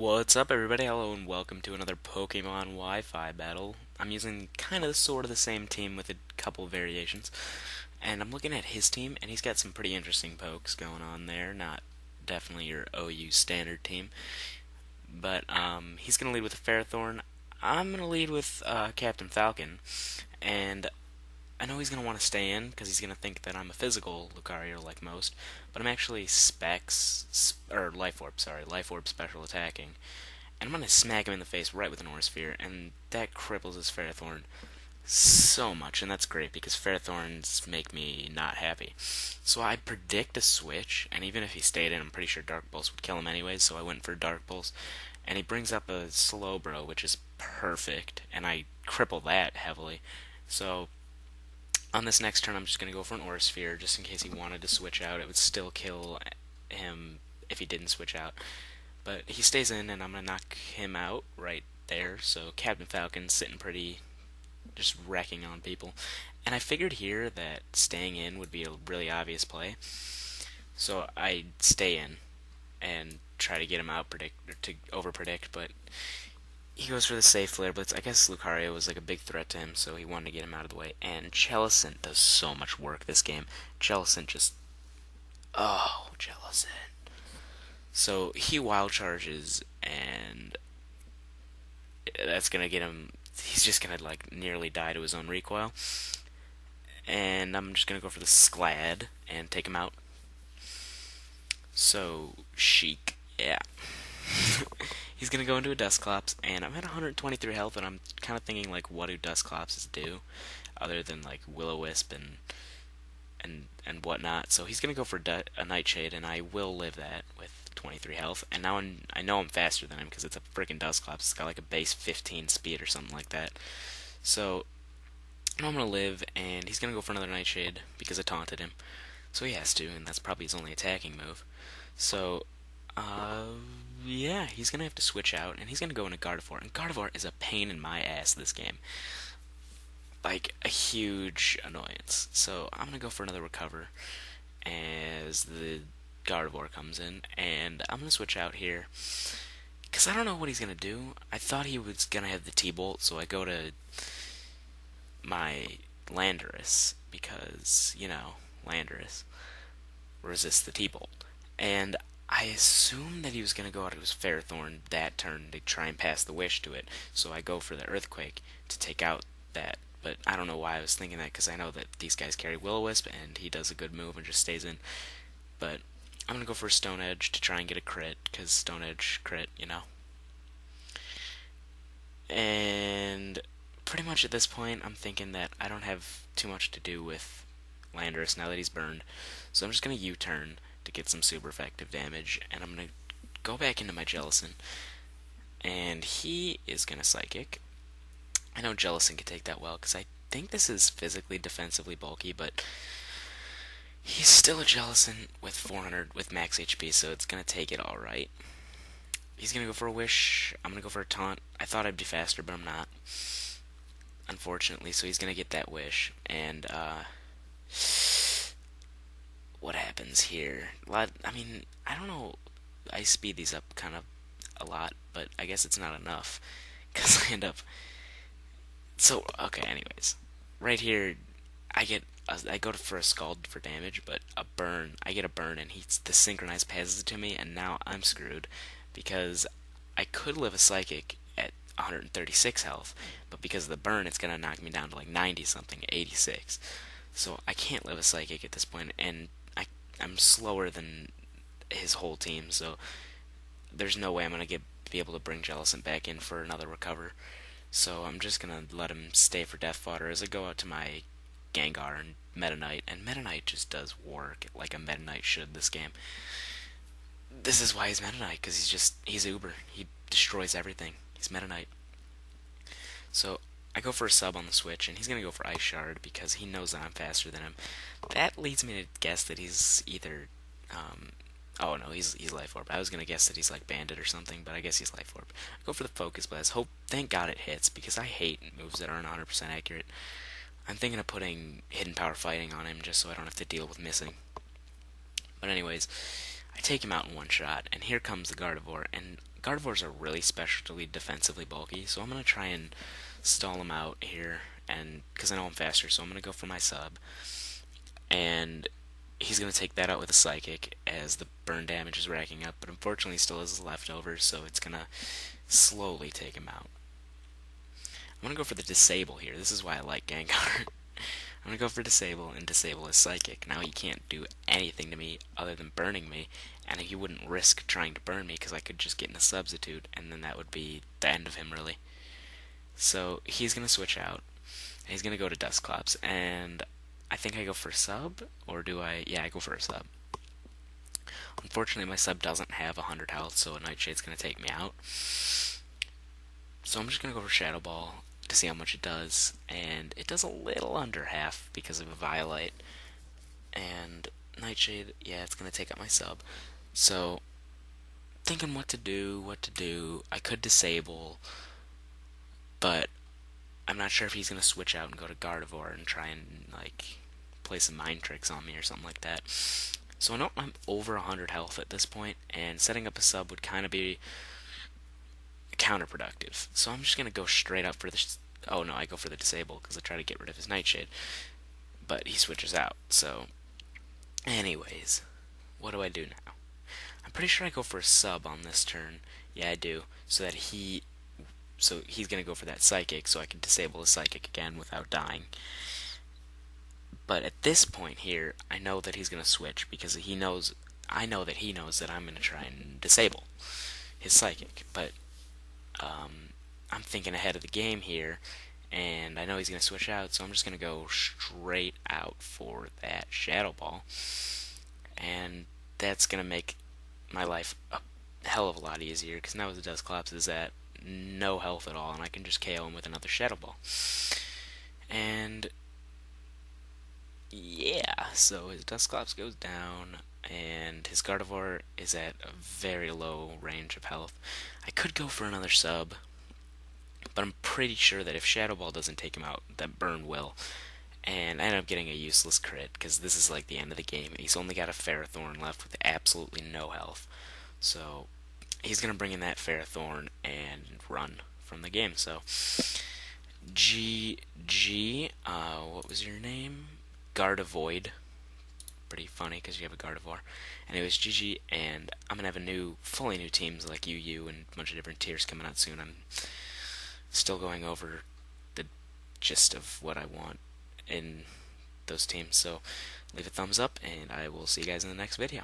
What's up, everybody? Hello, and welcome to another Pokemon Wi-Fi battle. I'm using kind of sort of the same team with a couple of variations, and I'm looking at his team, and he's got some pretty interesting pokes going on there. Not definitely your OU standard team, but he's gonna lead with a Ferrothorn. I'm gonna lead with Captain Falcon, and I know he's going to want to stay in because he's going to think that I'm a physical Lucario like most, but I'm actually or Life Orb, sorry, Life Orb special attacking. And I'm going to smack him in the face right with an Aura Sphere, and that cripples his Ferrothorn so much, and that's great because Ferrothorns make me not happy. So I predict a switch, and even if he stayed in, I'm pretty sure Dark Pulse would kill him anyways, so I went for Dark Pulse. And he brings up a Slowbro, which is perfect, and I cripple that heavily. So on this next turn, I'm just going to go for an Aura Sphere, just in case he wanted to switch out. It would still kill him if he didn't switch out. But he stays in, and I'm going to knock him out right there. So Captain Falcon's sitting pretty, just wrecking on people. And I figured here that staying in would be a really obvious play. So I stay in and try to get him out, or to over predict, but he goes for the safe Flare Blitz. I guess Lucario was like a big threat to him, so he wanted to get him out of the way. And Jellicent does so much work this game. Jellicent just... Oh, Jellicent. So he wild charges, and that's gonna get him... He's just gonna like nearly die to his own recoil. And I'm just gonna go for the Sclad and take him out. So, Chic. Yeah. He's gonna go into a Dusclops, and I'm at 123 health, and I'm kind of thinking like, what do Dusclopses do, other than like Will-O-Wisp and whatnot. So he's gonna go for a Nightshade, and I will live that with 23 health. And now I know I'm faster than him because it's a freaking Dusclops. It's got like a base 15 speed or something like that. So I'm gonna live, and he's gonna go for another Nightshade because I taunted him. So he has to, and that's probably his only attacking move. So yeah, he's gonna have to switch out, and he's gonna go into Gardevoid. And Gardevoid is a pain in my ass this game, like a huge annoyance. So I'm gonna go for another Recover as the Gardevoid comes in, and I'm gonna switch out here because I don't know what he's gonna do. I thought he was gonna have the T-Bolt, so I go to my Landorus because Landorus resists the T-Bolt, and I assumed that he was going to go out to his Ferrothorn that turn to try and pass the wish to it, so I go for the Earthquake to take out that. But I don't know why I was thinking that, because I know that these guys carry Will-O-Wisp, and he does a good move and just stays in. But I'm going to go for a Stone Edge to try and get a crit, because Stone Edge crit. And pretty much at this point, I'm thinking that I don't have too much to do with Landorus now that he's burned, so I'm just going to U-turn to get some super effective damage, and I'm going to go back into my Jellicent, and he is going to Psychic. I know Jellicent can take that well, because I think this is physically defensively bulky, but he's still a Jellicent with 400 with max HP, so it's going to take it alright. He's going to go for a Wish. I'm going to go for a Taunt. I thought I'd be faster, but I'm not, unfortunately, so he's going to get that Wish, and what happens here? I mean, I don't know. I speed these up kind of a lot, but I guess it's not enough because I end up. So okay. Anyways, right here, I go for a Scald for damage, but a burn. I get a burn, and the Synchronized passes it to me, and now I'm screwed because I could live a Psychic at 136 health, but because of the burn, it's gonna knock me down to like 90 something, 86. So I can't live a Psychic at this point, and I'm slower than his whole team, so there's no way I'm gonna be able to bring Jellicent back in for another Recover. So I'm just gonna let him stay for Death Fodder as I go out to my Gengar and Meta Knight, and Meta Knight just does work like a Meta Knight should this game. This is why he's Meta Knight, because he's Uber. He destroys everything. He's Meta Knight. So I go for a sub on the switch, and he's going to go for Ice Shard because he knows that I'm faster than him. That leads me to guess that he's either... oh, no, he's Life Orb. I was going to guess that he's like Bandit or something, but I guess he's Life Orb. I go for the Focus Blast. Thank God it hits, because I hate moves that aren't 100% accurate. I'm thinking of putting Hidden Power Fighting on him just so I don't have to deal with missing. But anyways, I take him out in one shot, and here comes the Gardevoir, and Gardevoirs are really specially defensively bulky, so I'm gonna try and stall him out here, and because I know I'm faster, so I'm gonna go for my sub, and he's gonna take that out with a psychic as the burn damage is racking up. But unfortunately, he still has his leftovers, so it's gonna slowly take him out. I'm gonna go for the disable here. This is why I like Gengar. I'm gonna go for disable and disable his psychic. Now he can't do anything to me other than burning me, and he wouldn't risk trying to burn me because I could just get in a substitute, and then that would be the end of him, really. So he's gonna switch out. And he's gonna go to Dusclops, and I think I go for a sub, or do I? Yeah, I go for a sub. Unfortunately, my sub doesn't have 100 health, so a Nightshade's gonna take me out. So I'm just gonna go for Shadow Ball to see how much it does, and it does a little under half because of a Violite. And Nightshade, yeah, it's gonna take out my sub. So thinking what to do. I could disable, but I'm not sure if he's gonna switch out and go to Gardevoir and try and like play some mind tricks on me or something like that. So I know I'm over 100 health at this point, and setting up a sub would kind of be counterproductive. So I'm just gonna go straight up for the. Oh no, I go for the disable because I try to get rid of his Nightshade, but he switches out. So, anyways, what do I do now? I'm pretty sure I go for a sub on this turn. Yeah, I do. So he's gonna go for that psychic, so I can disable his psychic again without dying. But at this point here, I know that he's gonna switch because he knows. I know that he knows that I'm gonna try and disable his psychic. But I'm thinking ahead of the game here, and I know he's gonna switch out, so I'm just gonna go straight out for that Shadow Ball, and that's gonna make my life a hell of a lot easier because now the Dusclops is at no health at all, and I can just KO him with another Shadow Ball. And yeah, so his Dusclops goes down, and his Gardevoir is at a very low range of health. I could go for another sub, but I'm pretty sure that if Shadow Ball doesn't take him out, that Burn will. And I end up getting a useless crit because this is like the end of the game. He's only got a Ferrothorn left with absolutely no health. So he's going to bring in that Ferrothorn and run from the game. So GG, what was your name? Gardevoid. Pretty funny because you have a Gardevoir. Anyways, GG, and I'm going to have fully new teams like UU and a bunch of different tiers coming out soon. I'm still going over the gist of what I want in those teams. So leave a thumbs up, and I will see you guys in the next video.